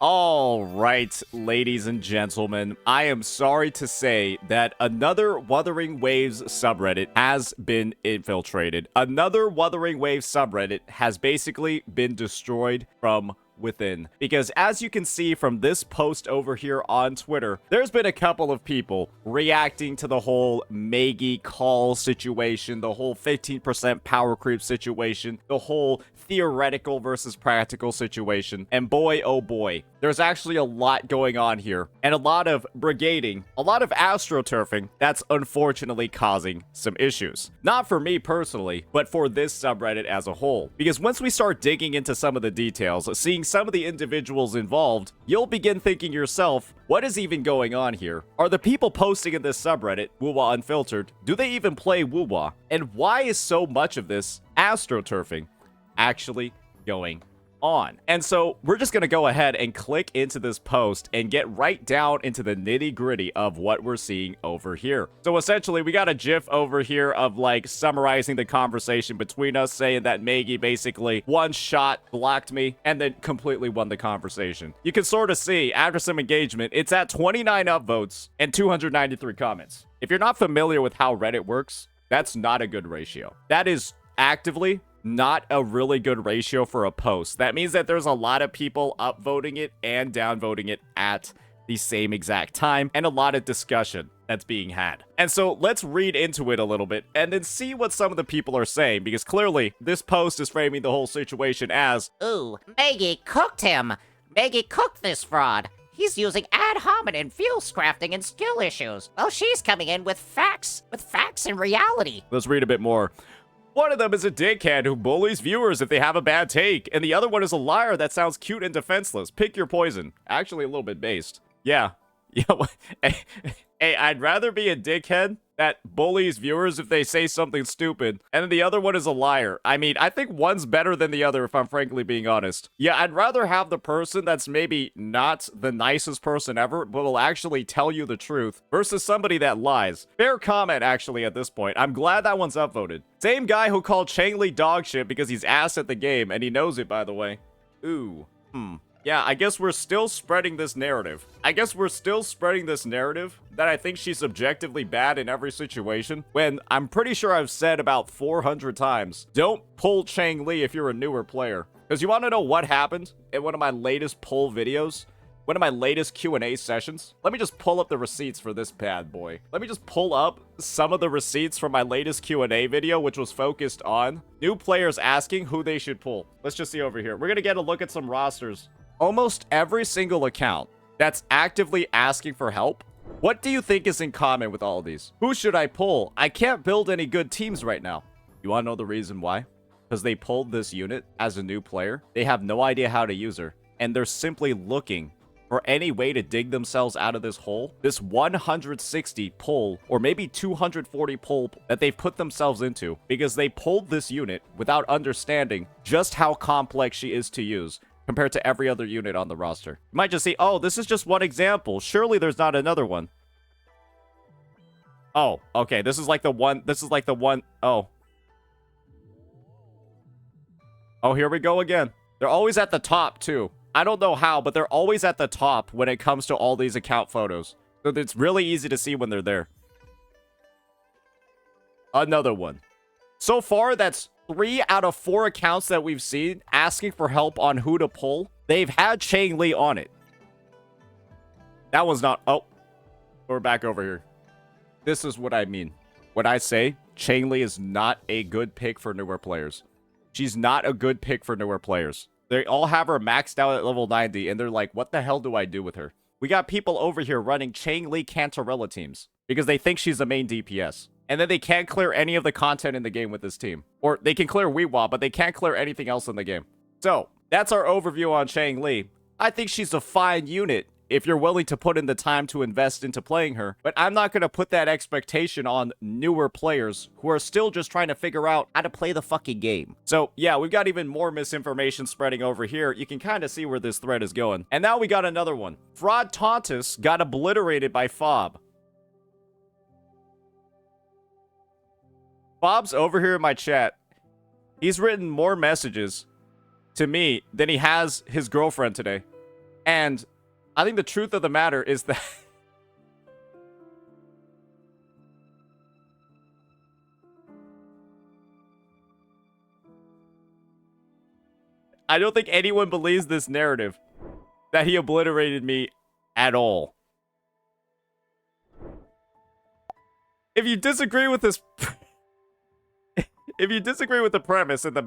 All right, ladies and gentlemen, I am sorry to say that another Wuthering Waves subreddit has been infiltrated. Another Wuthering Waves subreddit has basically been destroyed from within. Because as you can see from this post over here on Twitter, there's been a couple of people reacting to the whole Maggie call situation, the whole 15% power creep situation, the whole theoretical versus practical situation. And boy, oh boy, there's actually a lot going on here. And a lot of brigading, a lot of astroturfing that's unfortunately causing some issues. Not for me personally, but for this subreddit as a whole. Because once we start digging into some of the details, seeing some of the individuals involved, you'll begin thinking yourself, what is even going on here? Are the people posting in this subreddit, WuWa Unfiltered, do they even play WuWa? And why is so much of this astroturfing actually going on? And so we're just going to go ahead and click into this post and get right down into the nitty gritty of what we're seeing over here. So essentially we got a gif over here of like summarizing the conversation between us, saying that Maggie basically one shot blocked me and then completely won the conversation. You can sort of see after some engagement, it's at 29 upvotes and 293 comments. If you're not familiar with how Reddit works, that's not a good ratio. That is actively not a really good ratio for a post. That means that there's a lot of people upvoting it and downvoting it at the same exact time, and a lot of discussion that's being had. And so let's read into it a little bit and then see what some of the people are saying, because clearly this post is framing the whole situation as, "Ooh, Maggie cooked him. Maggie cooked this fraud. He's using ad hominem fuel crafting and skill issues. Well, she's coming in with facts and reality." Let's read a bit more. "One of them is a dickhead who bullies viewers if they have a bad take, and the other one is a liar that sounds cute and defenseless. Pick your poison." Actually, a little bit based. Yeah. Hey, I'd rather be a dickhead that bullies viewers if they say something stupid, and then the other one is a liar. I mean, I think one's better than the other, if I'm frankly being honest. Yeah, I'd rather have the person that's maybe not the nicest person ever, but will actually tell you the truth, versus somebody that lies. Fair comment, actually, at this point. I'm glad that one's upvoted. Same guy who called Changli dog shit because he's ass at the game, and he knows it, by the way. Ooh. Yeah, I guess we're still spreading this narrative. That I think she's objectively bad in every situation, when I'm pretty sure I've said about 400 times, don't pull Changli if you're a newer player. Because you want to know what happened in one of my latest pull videos? One of my latest Q&A sessions? Let me just pull up the receipts for this bad boy. Let me just pull up some of the receipts from my latest Q&A video, which was focused on new players asking who they should pull. Let's just see over here. We're going to get a look at some rosters. Almost every single account that's actively asking for help, what do you think is in common with all of these? Who should I pull? I can't build any good teams right now. You want to know the reason why? Because they pulled this unit as a new player. They have no idea how to use her, and they're simply looking for any way to dig themselves out of this hole. This 160 pull, or maybe 240 pull that they've put themselves into, because they pulled this unit without understanding just how complex she is to use compared to every other unit on the roster. You might just say, oh, this is just one example. Surely there's not another one. Oh, okay. This is like the one. Oh. Oh, here we go again. They're always at the top, too. I don't know how, but they're always at the top when it comes to all these account photos. So it's really easy to see when they're there. Another one. So far, that's 3 out of 4 accounts that we've seen asking for help on who to pull. They've had Changli on it. That one's not... Oh. We're back over here. This is what I mean. When I say Changli is not a good pick for newer players. She's not a good pick for newer players. They all have her maxed out at level 90, and they're like, what the hell do I do with her? We got people over here running Changli Cantarella teams because they think she's the main DPS. And then they can't clear any of the content in the game with this team. Or they can clear WuWa, but they can't clear anything else in the game. So, that's our overview on Changli. I think she's a fine unit if you're willing to put in the time to invest into playing her. But I'm not going to put that expectation on newer players who are still just trying to figure out how to play the fucking game. So, yeah, we've got even more misinformation spreading over here. You can kind of see where this thread is going. And now we got another one. Fraud Tauntus got obliterated by Fob. Bob's over here in my chat. He's written more messages to me than he has his girlfriend today. And I think the truth of the matter is that I don't think anyone believes this narrative that he obliterated me at all. If you disagree with this, if you disagree with the premise and the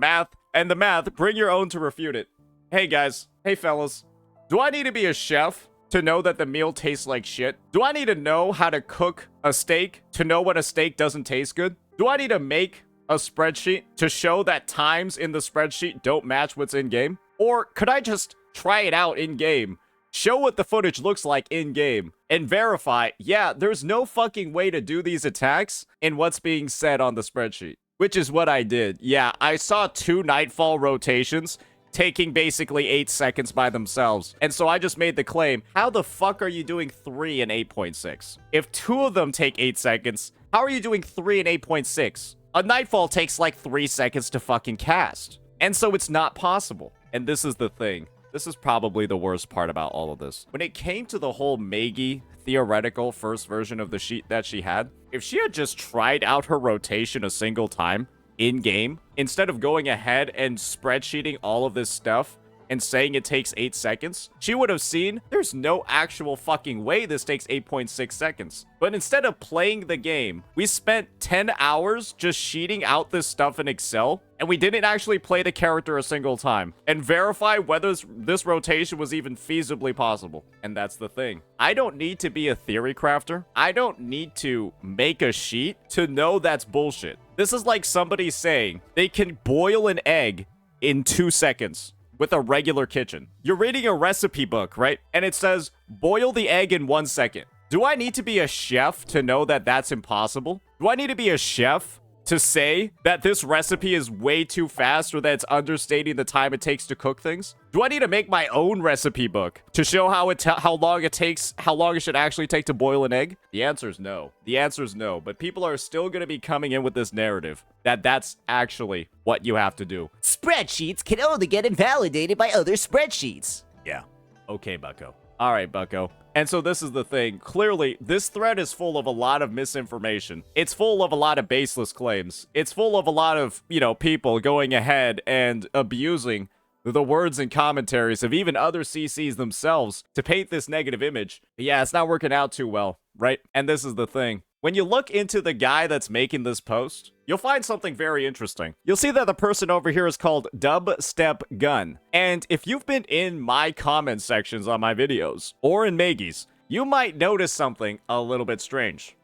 math, bring your own to refute it. Hey guys, hey fellas, do I need to be a chef to know that the meal tastes like shit? Do I need to know how to cook a steak to know when a steak doesn't taste good? Do I need to make a spreadsheet to show that times in the spreadsheet don't match what's in game? Or could I just try it out in game, show what the footage looks like in game, and verify, yeah, there's no fucking way to do these attacks in what's being said on the spreadsheet? Which is what I did. Yeah, I saw 2 Nightfall rotations taking basically 8 seconds by themselves. And so I just made the claim, how the fuck are you doing 3 in 8.6? If 2 of them take 8 seconds, how are you doing 3 in 8.6? A Nightfall takes like 3 seconds to fucking cast. And so it's not possible. And this is the thing. This is probably the worst part about all of this. When it came to the whole Maggie theoretical first version of the sheet that she had, if she had just tried out her rotation a single time in-game, instead of going ahead and spreadsheeting all of this stuff and saying it takes 8 seconds, she would have seen there's no actual fucking way this takes 8.6 seconds. But instead of playing the game, we spent 10 hours just sheeting out this stuff in Excel, and we didn't actually play the character a single time and verify whether this rotation was even feasibly possible. And that's the thing. I don't need to be a theory crafter. I don't need to make a sheet to know that's bullshit. This is like somebody saying they can boil an egg in 2 seconds with a regular kitchen. You're reading a recipe book, right? And it says, boil the egg in 1 second. Do I need to be a chef to know that that's impossible? Do I need to be a chef to say that this recipe is way too fast or that it's understating the time it takes to cook things? Do I need to make my own recipe book to show how long it should actually take to boil an egg? The answer is no. The answer is no. But people are still going to be coming in with this narrative that that's actually what you have to do. Spreadsheets can only get invalidated by other spreadsheets. Yeah. Okay, bucko. All right, bucko. And so this is the thing. Clearly, this thread is full of a lot of misinformation. It's full of a lot of baseless claims. It's full of a lot of, people going ahead and abusing the words and commentaries of even other CCs themselves to paint this negative image. But yeah, it's not working out too well, right? And this is the thing. When you look into the guy that's making this post, you'll find something very interesting. You'll see that the person over here is called Dubstep Gun. And if you've been in my comment sections on my videos, or in Maggie's, you might notice something a little bit strange.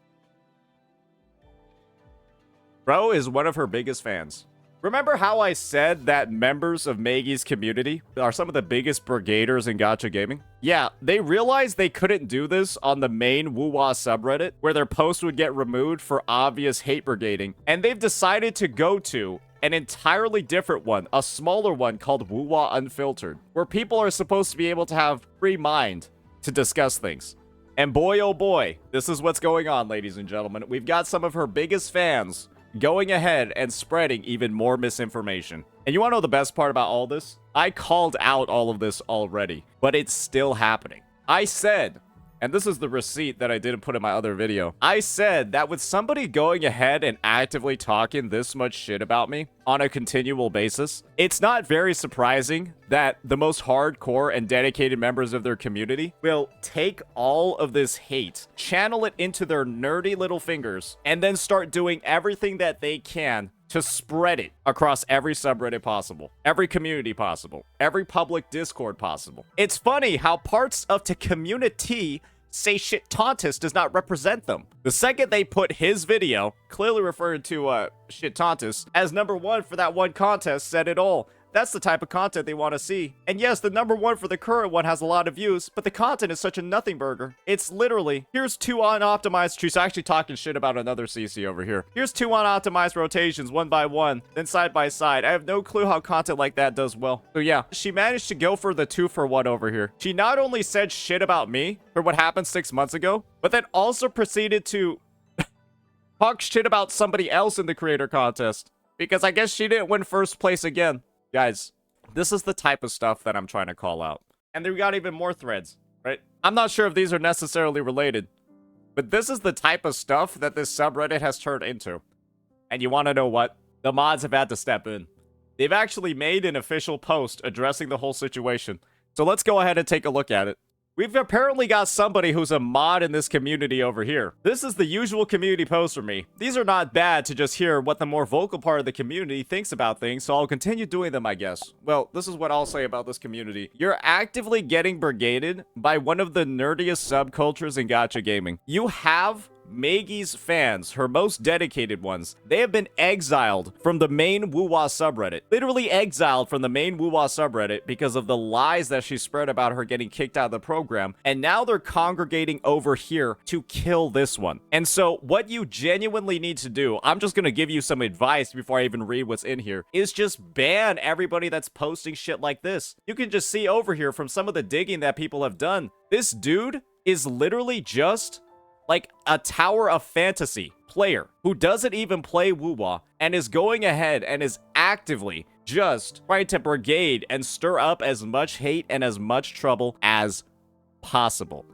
Bro is one of her biggest fans. Remember how I said that members of Maggie's community are some of the biggest brigaders in gacha gaming? Yeah, they realized they couldn't do this on the main WuWa subreddit, where their posts would get removed for obvious hate brigading, and they've decided to go to an entirely different one, a smaller one called WuWa Unfiltered, where people are supposed to be able to have free mind to discuss things. And boy, oh boy, this is what's going on, ladies and gentlemen. We've got some of her biggest fans going ahead and spreading even more misinformation. And you want to know the best part about all this? I called out all of this already, but it's still happening. I said, and this is the receipt that I didn't put in my other video, I said that with somebody going ahead and actively talking this much shit about me on a continual basis, it's not very surprising that the most hardcore and dedicated members of their community will take all of this hate, channel it into their nerdy little fingers, and then start doing everything that they can to spread it across every subreddit possible, every community possible, every public Discord possible. It's funny how parts of the community say shit Tauntus does not represent them. The second they put his video, clearly referred to shit Tauntus, as #1 for that one contest, said it all. That's the type of content they want to see. And yes, the #1 for the current one has a lot of views, but the content is such a nothing burger. It's literally, here's 2 unoptimized, she's actually talking shit about another CC over here. Here's 2 unoptimized rotations, 1 by 1, then side by side. I have no clue how content like that does well. So yeah, she managed to go for the 2 for 1 over here. She not only said shit about me for what happened 6 months ago, but then also proceeded to talk shit about somebody else in the creator contest. Because I guess she didn't win first place again. Guys, this is the type of stuff that I'm trying to call out. And then we got even more threads, right? I'm not sure if these are necessarily related, but this is the type of stuff that this subreddit has turned into. And you want to know what? The mods have had to step in. They've actually made an official post addressing the whole situation. So let's go ahead and take a look at it. We've apparently got somebody who's a mod in this community over here. This is the usual community post for me. These are not bad to just hear what the more vocal part of the community thinks about things, so I'll continue doing them, I guess. Well, this is what I'll say about this community. You're actively getting brigaded by one of the nerdiest subcultures in gacha gaming. You have Maggie's fans, her most dedicated ones, they have been exiled from the main WuWa subreddit. Literally exiled from the main WuWa subreddit because of the lies that she spread about her getting kicked out of the program. And now they're congregating over here to kill this one. And so what you genuinely need to do, I'm just going to give you some advice before I even read what's in here, is just ban everybody that's posting shit like this. You can just see over here from some of the digging that people have done. This dude is literally just like a Tower of Fantasy player who doesn't even play WuWa and is going ahead and is actively just trying to brigade and stir up as much hate and as much trouble as possible.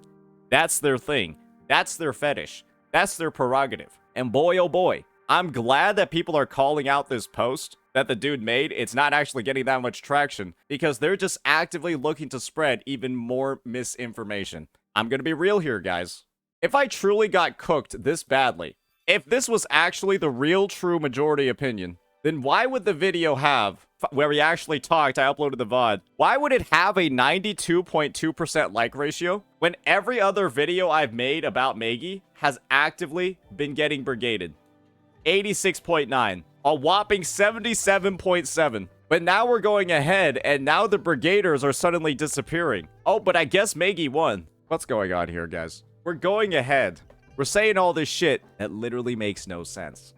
That's their thing. That's their fetish. That's their prerogative. And boy, oh boy, I'm glad that people are calling out this post that the dude made. It's not actually getting that much traction because they're just actively looking to spread even more misinformation. I'm gonna be real here, guys. If I truly got cooked this badly, if this was actually the real true majority opinion, then why would the video have, where we actually talked, I uploaded the VOD, why would it have a 92.2% like ratio when every other video I've made about Maggie has actively been getting brigaded? 86.9, a whopping 77.7. But now we're going ahead, and now the brigaders are suddenly disappearing. Oh, but I guess Maggie won. What's going on here, guys? We're going ahead. We're saying all this shit that literally makes no sense.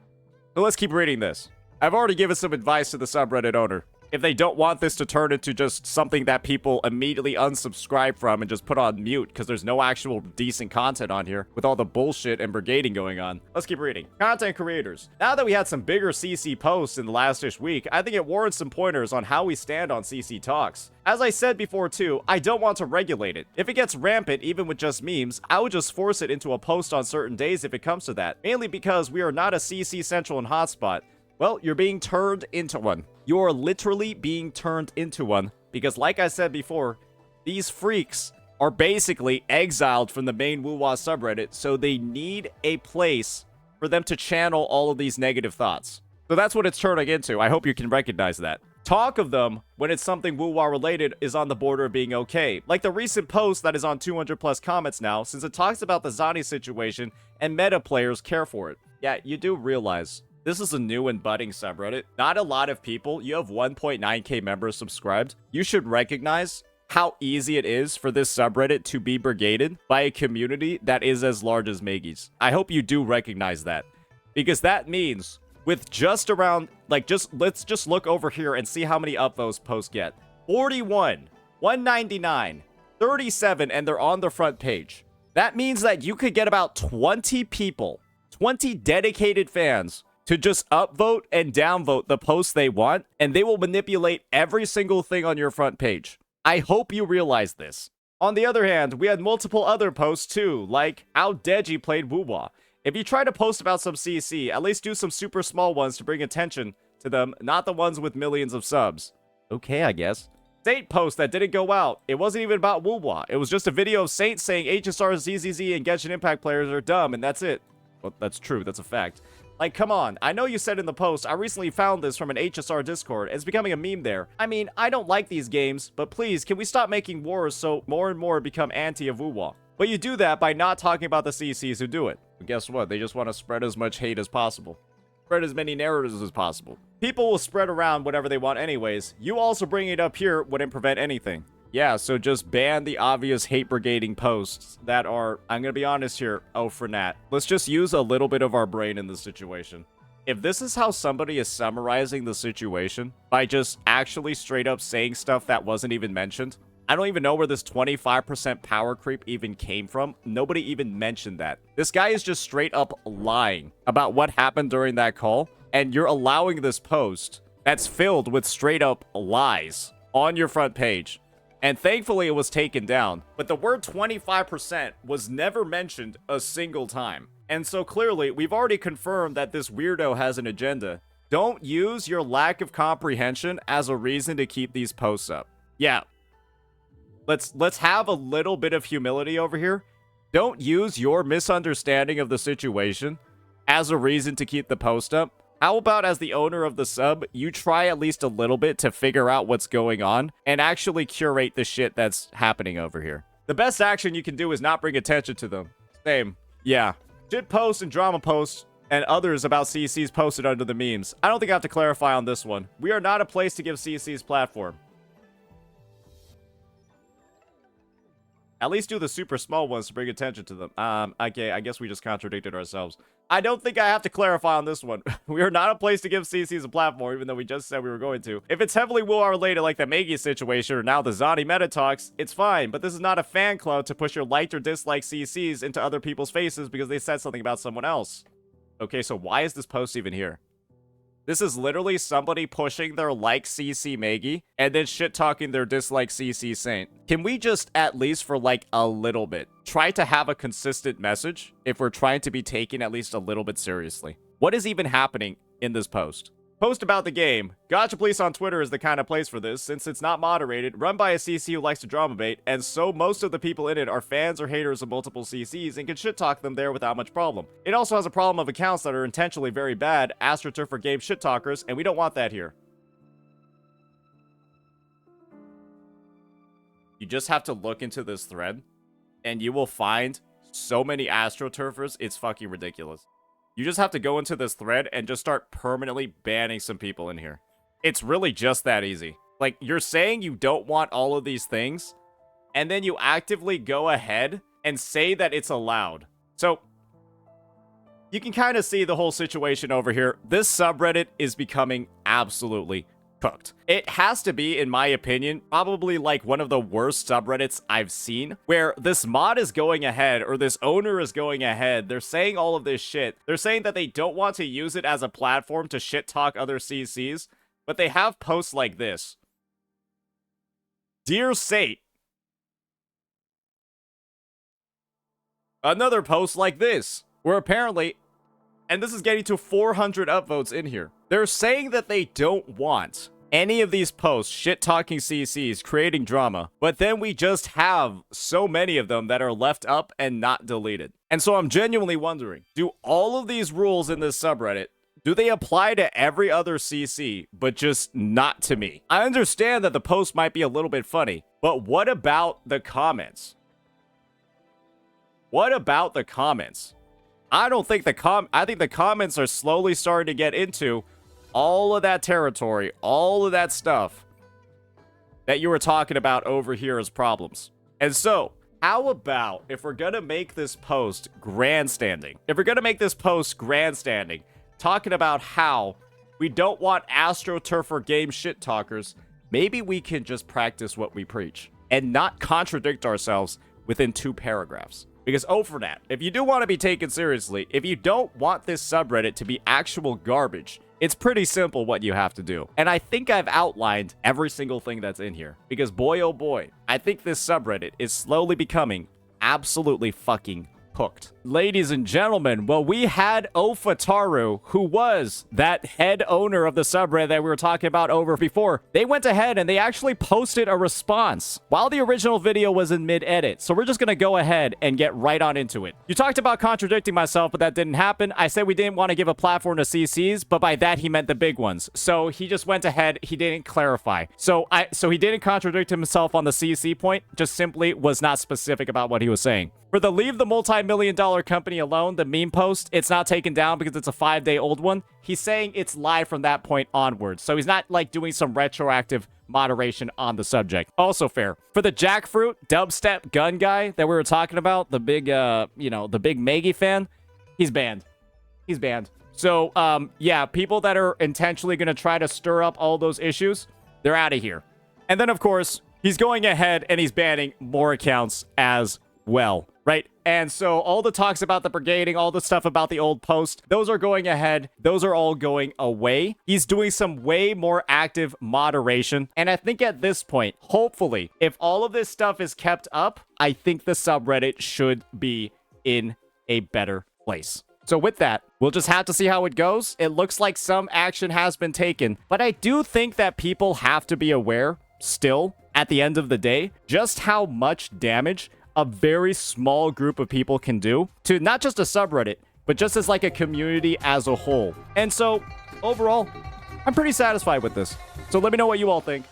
So let's keep reading this. I've already given some advice to the subreddit owner. If they don't want this to turn into just something that people immediately unsubscribe from and just put on mute because there's no actual decent content on here with all the bullshit and brigading going on. Let's keep reading. Content creators. Now that we had some bigger CC posts in the last-ish week, I think it warrants some pointers on how we stand on CC talks. As I said before too, I don't want to regulate it. If it gets rampant, even with just memes, I would just force it into a post on certain days if it comes to that. Mainly because we are not a CC central and hotspot. Well, you're being turned into one. You're literally being turned into one because, like I said before, these freaks are basically exiled from the main WuWa subreddit, so they need a place for them to channel all of these negative thoughts. So that's what it's turning into. I hope you can recognize that. Talk of them when it's something WuWa related is on the border of being okay. Like the recent post that is on 200 plus comments now, since it talks about the Zani situation and meta players care for it. Yeah, you do realize this is a new and budding subreddit. Not a lot of people. You have 1.9k members subscribed. You should recognize how easy it is for this subreddit to be brigaded by a community that is as large as Maggie's. I hope you do recognize that. Because that means with just around, like, let's just look over here and see how many upvotes posts get. 41, 199, 37, and they're on the front page. That means that you could get about 20 people, 20 dedicated fans to just upvote and downvote the posts they want, and they will manipulate every single thing on your front page. I hope you realize this. On the other hand, we had multiple other posts too, like how Deji played WuWa. If you try to post about some CC, at least do some super small ones to bring attention to them, not the ones with millions of subs. Okay, I guess. Saint post that didn't go out. It wasn't even about WuWa. It was just a video of Saint saying HSR, ZZZ, and Genshin Impact players are dumb, and that's it. Well, that's true. That's a fact. Like, come on. I know you said in the post, I recently found this from an HSR Discord. It's becoming a meme there. I mean, I don't like these games, but please, can we stop making wars so more and more become anti of WuWa? But you do that by not talking about the CCs who do it. But guess what? They just want to spread as much hate as possible. Spread as many narratives as possible. People will spread around whatever they want anyways. You also bringing it up here wouldn't prevent anything. Yeah, so just ban the obvious hate brigading posts that are, I'm gonna be honest here, oh for Nat. Let's just use a little bit of our brain in this situation. If this is how somebody is summarizing the situation, by just actually straight up saying stuff that wasn't even mentioned, I don't even know where this 25% power creep even came from. Nobody even mentioned that. This guy is just straight up lying about what happened during that call, and you're allowing this post that's filled with straight up lies on your front page. And thankfully, it was taken down. But the word 25% was never mentioned a single time. And so clearly, we've already confirmed that this weirdo has an agenda. Don't use your lack of comprehension as a reason to keep these posts up. Yeah. Let's have a little bit of humility over here. Don't use your misunderstanding of the situation as a reason to keep the post up. How about as the owner of the sub, you try at least a little bit to figure out what's going on and actually curate the shit that's happening over here. The best action you can do is not bring attention to them. Same. Yeah. Shit posts and drama posts and others about CCs posted under the memes. I don't think I have to clarify on this one. We are not a place to give CCs platform. At least do the super small ones to bring attention to them. Okay, I guess we just contradicted ourselves. I don't think I have to clarify on this one. We are not a place to give CCs a platform, even though we just said we were going to. If it's heavily WuWa related like the Maggie situation or now the Zani meta talks, it's fine. But this is not a fan club to push your liked or disliked CCs into other people's faces because they said something about someone else. Okay, so why is this post even here? This is literally somebody pushing their like CC Maggie and then shit-talking their dislike CC Saint. Can we just, at least for like a little bit, try to have a consistent message if we're trying to be taken at least a little bit seriously? What is even happening in this post? Post about the game. Gotcha Police on Twitter is the kind of place for this, since it's not moderated, run by a CC who likes to drama bait, and so most of the people in it are fans or haters of multiple CCs and can shit talk them there without much problem. It also has a problem of accounts that are intentionally very bad, astroturfer game shit talkers, and we don't want that here. You just have to look into this thread, and you will find so many astroturfers, it's fucking ridiculous. You just have to go into this thread and just start permanently banning some people in here. It's really just that easy. Like, you're saying you don't want all of these things, and then you actively go ahead and say that it's allowed. So, you can kind of see the whole situation over here. This subreddit is becoming absolutely cooked. It has to be, in my opinion, probably like one of the worst subreddits I've seen, where this mod is going ahead, or this owner is going ahead. They're saying all of this shit. They're saying that they don't want to use it as a platform to shit talk other CCs, but they have posts like this. Dear Sate. Another post like this, where apparently, and this is getting to 400 upvotes in here. They're saying that they don't want any of these posts shit-talking CCs, creating drama, but then we just have so many of them that are left up and not deleted. And so I'm genuinely wondering, do all of these rules in this subreddit, do they apply to every other CC, but just not to me? I understand that the post might be a little bit funny, but what about the comments? What about the comments? I don't think I think the comments are slowly starting to get into all of that territory, all of that stuff that you were talking about over here as problems. And so, how about if we're gonna make this post grandstanding? If we're gonna make this post grandstanding, talking about how we don't want astroturfer game shit talkers, maybe we can just practice what we preach and not contradict ourselves within 2 paragraphs. Because for that, if you do want to be taken seriously, if you don't want this subreddit to be actual garbage, it's pretty simple what you have to do. And I think I've outlined every single thing that's in here. Because boy, oh boy, I think this subreddit is slowly becoming absolutely fucking hooked. Ladies and gentlemen, well, we had Ofataru, who was that head owner of the subreddit that we were talking about over before. They went ahead and they actually posted a response while the original video was in mid-edit. So we're just gonna go ahead and get right on into it. You talked about contradicting myself, but that didn't happen. I said we didn't want to give a platform to CCs, but by that he meant the big ones. So he just went ahead, he didn't clarify. So he didn't contradict himself on the CC point, just simply was not specific about what he was saying. For the leave the multi-million-dollar company alone, the meme post, it's not taken down because it's a 5-day-old one. He's saying it's live from that point onwards. So he's not like doing some retroactive moderation on the subject. Also fair. For the jackfruit dubstep gun guy that we were talking about, the big, the big Maggie fan, he's banned. He's banned. So, yeah, people that are intentionally going to try to stir up all those issues, they're out of here. And then, of course, he's going ahead and he's banning more accounts as well, right? And so all the talks about the brigading, all the stuff about the old post, those are going ahead. Those are all going away. He's doing some way more active moderation. And I think at this point, hopefully, if all of this stuff is kept up, I think the subreddit should be in a better place. So with that, we'll just have to see how it goes. It looks like some action has been taken, but I do think that people have to be aware still at the end of the day, just how much damage a very small group of people can do to not just a subreddit, but just as like a community as a whole. And so overall, I'm pretty satisfied with this. So let me know what you all think.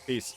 Peace.